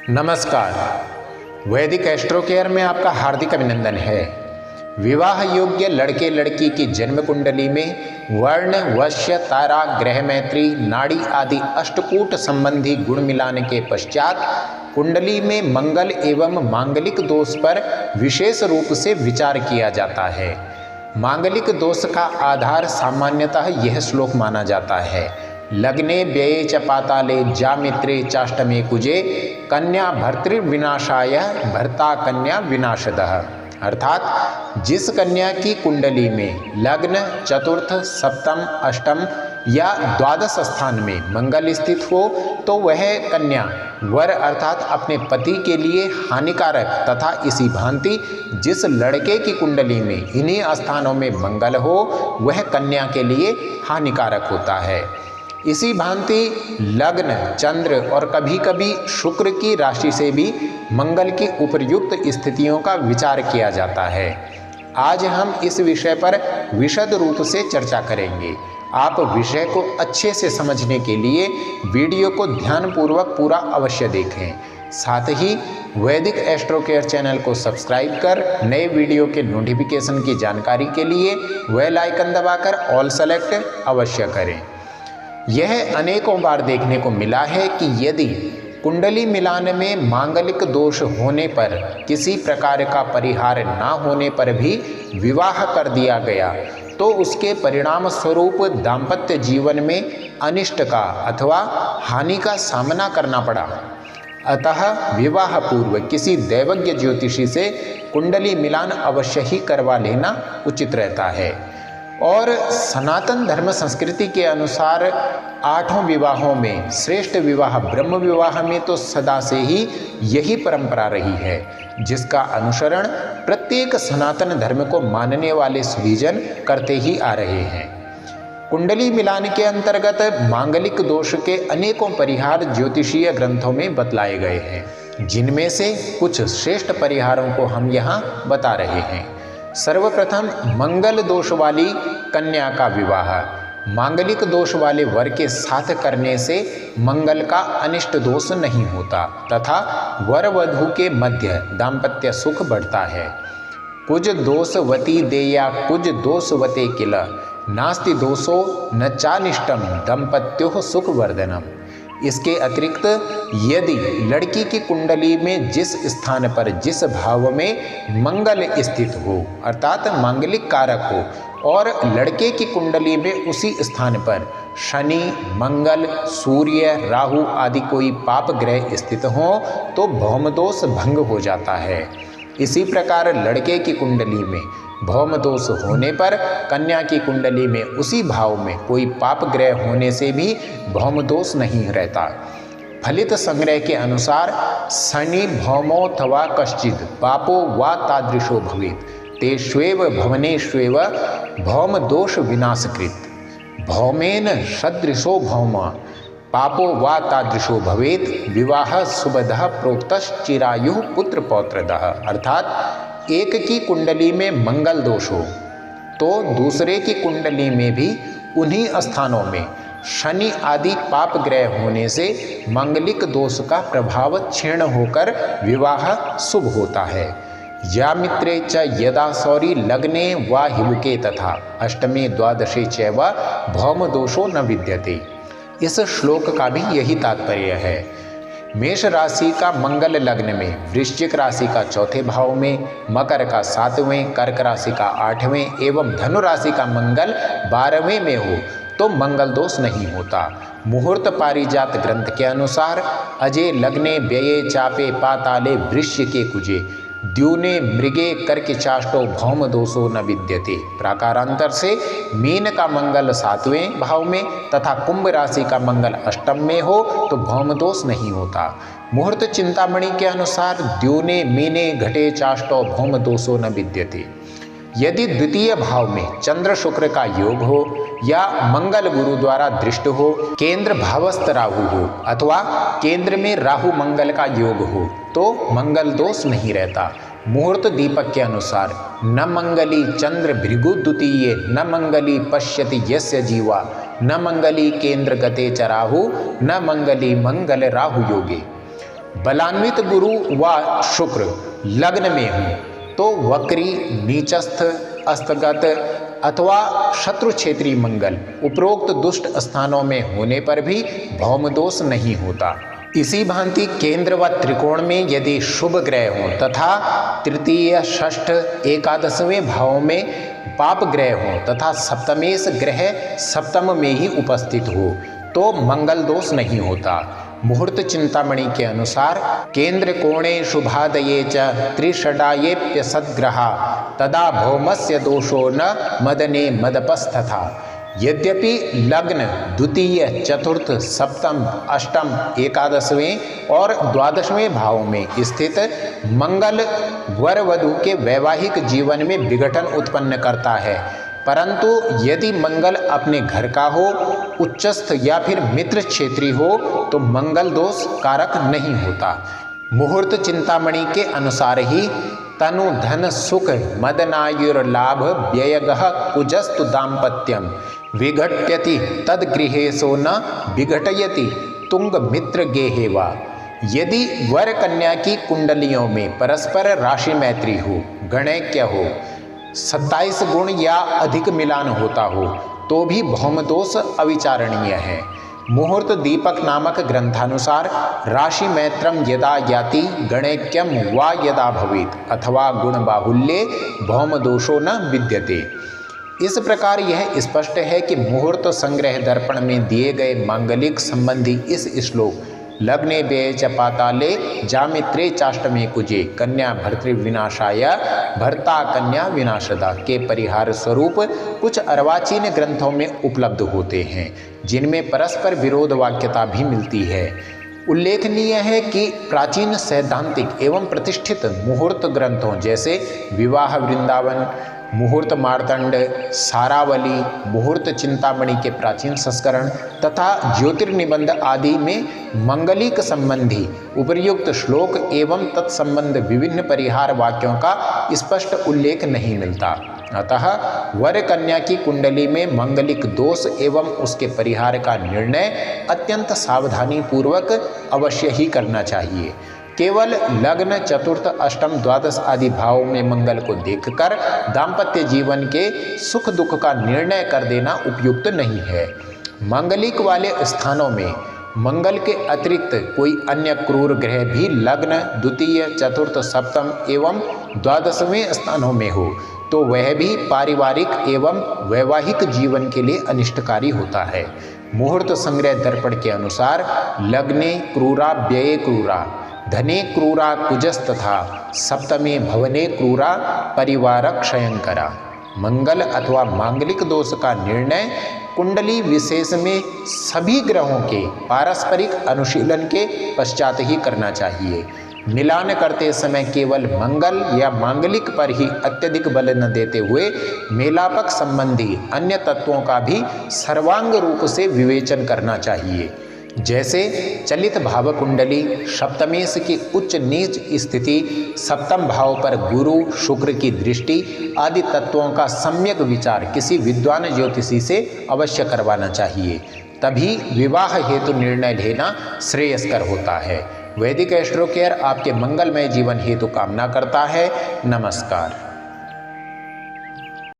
नमस्कार। वैदिक astro care में आपका हार्दिक अभिनंदन है। विवाह योग्य लड़के लड़की की जन्म कुंडली में वर्ण, वश्य, तारा, ग्रह मैत्री, नाड़ी आदि अष्टकूट संबंधी गुण मिलाने के पश्चात कुंडली में मंगल एवं मांगलिक दोष पर विशेष रूप से विचार किया जाता है। मांगलिक दोष का आधार सामान्यतः यह श्लोक माना जाता है, लग्ने व्यये च पाताले जामित्रे चाष्टमे कुजे कन्या भर्तृविनाशाय भर्ता कन्या विनाशदः। अर्थात जिस कन्या की कुंडली में लग्न, चतुर्थ, सप्तम, अष्टम या द्वादश स्थान में मंगल स्थित हो तो वह कन्या वर अर्थात अपने पति के लिए हानिकारक तथा इसी भांति जिस लड़के की कुंडली में इन्हीं स्थानों में मंगल हो वह कन्या के लिए हानिकारक होता है। इसी भांति लग्न, चंद्र और कभी कभी शुक्र की राशि से भी मंगल की उपर्युक्त स्थितियों का विचार किया जाता है। आज हम इस विषय पर विशद रूप से चर्चा करेंगे। आप विषय को अच्छे से समझने के लिए वीडियो को ध्यानपूर्वक पूरा अवश्य देखें। साथ ही वैदिक एस्ट्रो केयर चैनल को सब्सक्राइब कर नए वीडियो के नोटिफिकेशन की जानकारी के लिए बेल आइकन दबाकर ऑल सेलेक्ट अवश्य करें। यह अनेकों बार देखने को मिला है कि यदि कुंडली मिलान में मांगलिक दोष होने पर किसी प्रकार का परिहार ना होने पर भी विवाह कर दिया गया तो उसके परिणाम स्वरूप दाम्पत्य जीवन में अनिष्ट का अथवा हानि का सामना करना पड़ा। अतः विवाह पूर्व किसी दैवज्ञ ज्योतिषी से कुंडली मिलान अवश्य ही करवा लेना उचित रहता है। और सनातन धर्म संस्कृति के अनुसार 8 विवाहों में श्रेष्ठ विवाह ब्रह्म विवाह में तो सदा से ही यही परंपरा रही है, जिसका अनुसरण प्रत्येक सनातन धर्म को मानने वाले सुधीजन करते ही आ रहे हैं। कुंडली मिलान के अंतर्गत मांगलिक दोष के अनेकों परिहार ज्योतिषीय ग्रंथों में बतलाए गए हैं, जिनमें से कुछ श्रेष्ठ परिहारों को हम यहाँ बता रहे हैं। सर्वप्रथम मंगल दोष वाली कन्या का विवाह मांगलिक दोष वाले वर के साथ करने से मंगल का अनिष्ट दोष नहीं होता तथा वर वधू के मध्य दाम्पत्य सुख बढ़ता है। कुज दोषवती देया कुज दोषवते किल नास्ति दोषो न चानिष्टम दंपत्यो सुख वर्धनम। इसके अतिरिक्त यदि लड़की की कुंडली में जिस स्थान पर जिस भाव में मंगल स्थित हो अर्थात मांगलिक कारक हो और लड़के की कुंडली में उसी स्थान पर शनि, मंगल, सूर्य, राहु आदि कोई पाप ग्रह स्थित हो तो भौम दोष भंग हो जाता है। इसी प्रकार लड़के की कुंडली में भौम दोष होने पर कन्या की कुंडली में उसी भाव में कोई पाप ग्रह होने से भी भौम दोष नहीं रहता। फलित संग्रह के अनुसार शनि भौमोऽथवा कश्चित् पापो वा तादृशो भवेत् तेष्वेव भवनेष्वेव भौम दोष विनाशकृत भौमेन सदृशो भौम पापो वा तादृशो भवेत् विवाह सुबधः प्रोक्तश्चिरायुः पुत्र पौत्रदः। अर्थात एक की कुंडली में मंगल दोष हो तो दूसरे की कुंडली में भी उन्हीं स्थानों में शनि आदि पाप ग्रह होने से मांगलिक दोष का प्रभाव क्षीण होकर विवाह शुभ होता है। यामित्रे च यदा सौरी लग्ने वा हिबुके तथा अष्टमे द्वादशे चैव भौम दोषो न विद्यते। इस श्लोक का भी यही तात्पर्य है। मेष राशि का मंगल लग्न में, वृश्चिक राशि का चौथे भाव में, मकर का 7वें, कर्क राशि का 8वें एवं धनु राशि का मंगल 12वें में हो तो मंगल दोष नहीं होता। मुहूर्त पारिजात ग्रंथ के अनुसार अजे लग्ने व्यये चापे पाताले वृश्य के कुजे द्यूने मृगे कर्क चाष्टो भौम दोषो न विद्यते। प्राकारांतर से मीन का मंगल 7वें भाव में तथा कुंभ राशि का मंगल अष्टम में हो तो भौम दोष नहीं होता। मुहूर्त चिंतामणि के अनुसार द्यूने मीने घटे चाष्टो भौम दोषो न विद्यते। यदि द्वितीय भाव में चंद्र शुक्र का योग हो या मंगल गुरु द्वारा दृष्ट हो, केंद्र भावस्थ राहु हो अथवा केंद्र में राहु मंगल का योग हो तो मंगल दोष नहीं रहता। मुहूर्त दीपक के अनुसार न मंगली चंद्र भृगु द्वितीय न मंगली पश्यति यस्य जीवा न मंगली केंद्र गते च राहु न मंगली मंगल राहु योगे। बलान्वित गुरु व शुक्र लग्न में हो तो वक्री, नीचस्थ, अस्तगत अथवा शत्रु क्षेत्रीय मंगल उपरोक्त दुष्ट स्थानों में होने पर भी भौम दोष नहीं होता। इसी भांति केंद्र व त्रिकोण में यदि शुभ ग्रह हों तथा तृतीय, षष्ठ, एकादशवें भावों में पाप ग्रह हों तथा सप्तमेश ग्रह सप्तम में ही उपस्थित हो तो मंगल दोष नहीं होता। मुहूर्त चिंतामणि के अनुसार केंद्र कोणे शुभादये च त्रिषडायेप्य सद्ग्रहा तदा भौमस्य दोषो न मदने मदपस्थथा। यद्यपि लग्न द्वितीय, चतुर्थ, सप्तम, अष्टम, एकादशवें और द्वादशवें भावों में स्थित मंगल वर वधू के वैवाहिक जीवन में विघटन उत्पन्न करता है, परंतु यदि मंगल अपने घर का हो, उच्चस्थ या फिर मित्र क्षेत्रीय हो तो मंगल दोष कारक नहीं होता। मुहूर्त चिंतामणि के अनुसार ही तनु धन सुख मदनायुर्लाभ व्ययगः कुजस्तु दाम्पत्यम विघट्यति तद्गृहेशो न विघटयति तुंग मित्र गेहे वा। यदि वर कन्या की कुंडलियों में परस्पर राशि मैत्री हो, गणैक्य हो, 27 गुण या अधिक मिलान होता हो तो भी भौम दोष अविचारणीय है। मुहूर्त दीपक नामक ग्रंथानुसार राशि मैत्रम यदा याति गणैक्यम वा यदा भवेत अथवा गुण बाहुल्ये भौम दोषो न विद्यते। इस प्रकार यह स्पष्ट है कि मुहूर्त संग्रह दर्पण में दिए गए मांगलिक संबंधी इस श्लोक लग्ने व्यय च पाताले जामित्रे चाष्टमे कुजे कन्या भर्तृविनाशाय भर्ता कन्या विनाशदा के परिहार स्वरूप कुछ अर्वाचीन ग्रंथों में उपलब्ध होते हैं, जिनमें परस्पर विरोध वाक्यता भी मिलती है। उल्लेखनीय है कि प्राचीन सैद्धांतिक एवं प्रतिष्ठित मुहूर्त ग्रंथों जैसे विवाह वृंदावन, मुहूर्त मार्तंड, सारावली, मुहूर्त चिंतामणि के प्राचीन संस्करण तथा ज्योतिर्निबंध आदि में मंगलिक संबंधी उपर्युक्त श्लोक एवं तत्संबंध विभिन्न परिहार वाक्यों का स्पष्ट उल्लेख नहीं मिलता। अतः वर कन्या की कुंडली में मंगलिक दोष एवं उसके परिहार का निर्णय अत्यंत सावधानी पूर्वक अवश्य ही करना चाहिए। केवल लग्न, चतुर्थ, अष्टम, द्वादश आदि भावों में मंगल को देखकर दाम्पत्य जीवन के सुख दुख का निर्णय कर देना उपयुक्त नहीं है। मंगलिक वाले स्थानों में मंगल के अतिरिक्त कोई अन्य क्रूर ग्रह भी लग्न, द्वितीय, चतुर्थ, सप्तम एवं द्वादशवें स्थानों में हो तो वह भी पारिवारिक एवं वैवाहिक जीवन के लिए अनिष्टकारी होता है। मुहूर्त संग्रह दर्पण के अनुसार लग्ने क्रूरा व्यये क्रूरा धने क्रूरा कुजस्तथा सप्तमे भवने क्रूरा परिवार क्षयंकरा। मंगल अथवा मांगलिक दोष का निर्णय कुंडली विशेष में सभी ग्रहों के पारस्परिक अनुशीलन के पश्चात ही करना चाहिए। मिलान करते समय केवल मंगल या मांगलिक पर ही अत्यधिक बल न देते हुए मेलापक संबंधी अन्य तत्वों का भी सर्वांग रूप से विवेचन करना चाहिए। जैसे चलित भाव कुंडली, सप्तमेश की उच्च नीच स्थिति, सप्तम भाव पर गुरु शुक्र की दृष्टि आदि तत्वों का सम्यक विचार किसी विद्वान ज्योतिषी से अवश्य करवाना चाहिए, तभी विवाह हेतु निर्णय लेना श्रेयस्कर होता है। वैदिक एस्ट्रो केयर आपके मंगलमय जीवन हेतु कामना करता है। नमस्कार।